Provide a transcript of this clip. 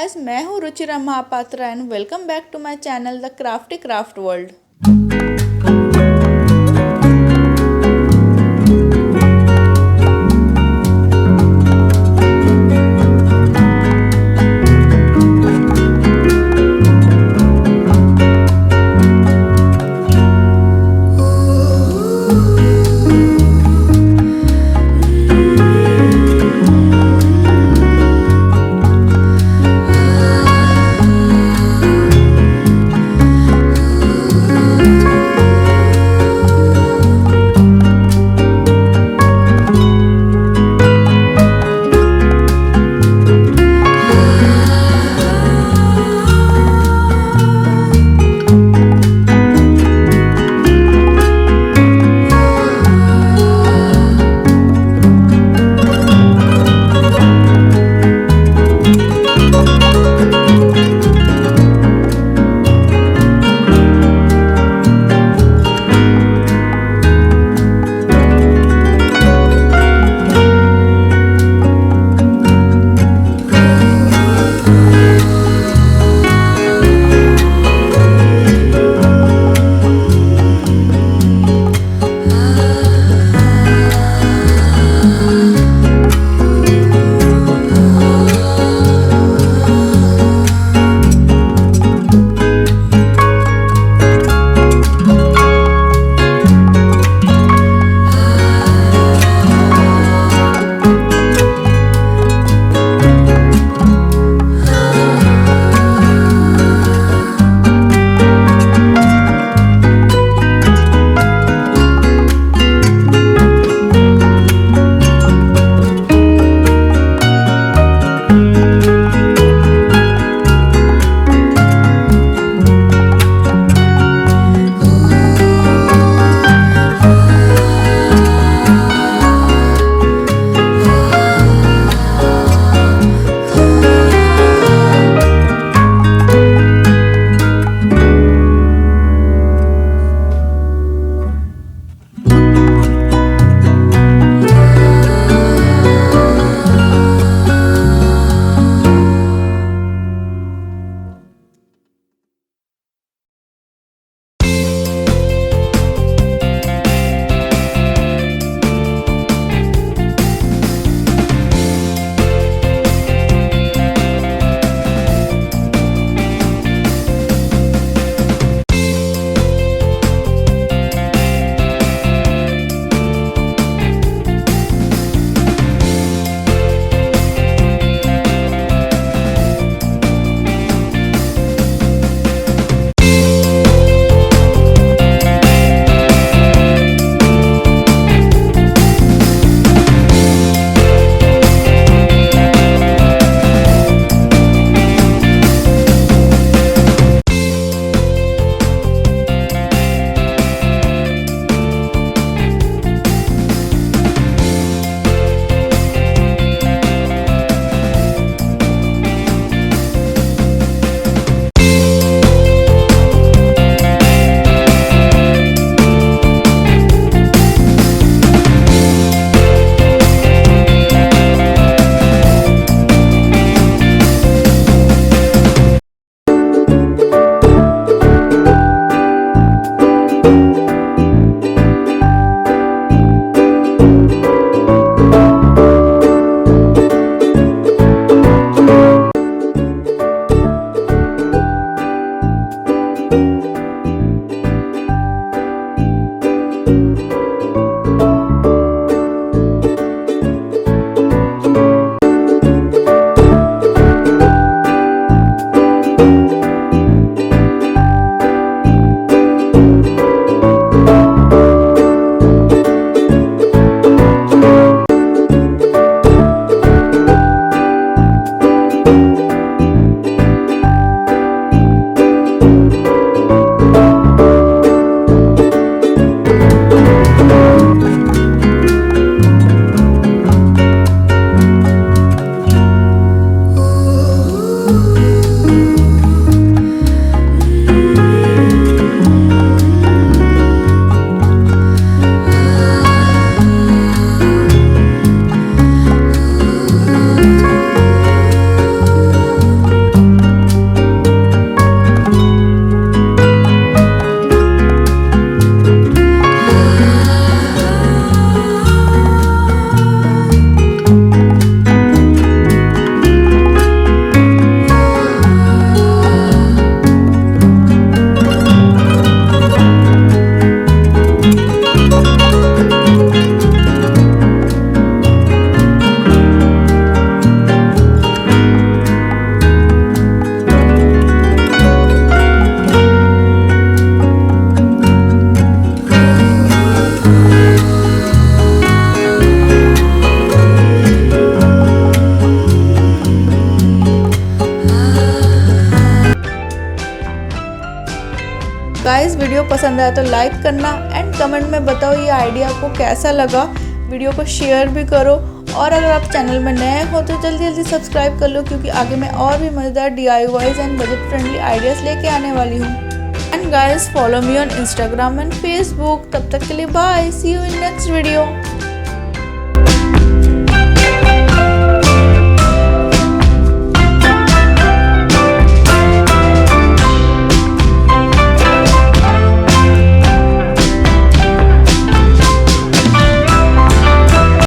Guys, मैं हूँ Ruchira Mahapatra and welcome back to my channel the crafty craft world. Guys video पसंद आया तो लाइक करना एंड कमेंट में बताओ ये आइडिया आपको कैसा लगा। वीडियो को शेयर भी करो और अगर आप चैनल में नए हो तो जल्दी जल्दी सब्सक्राइब कर लो, क्योंकि आगे मैं और भी मज़ेदार DIYs and budget friendly ideas लेके आने वाली हूँ। And guys follow me on Instagram and Facebook. तब तक के लिए bye, see you in next video.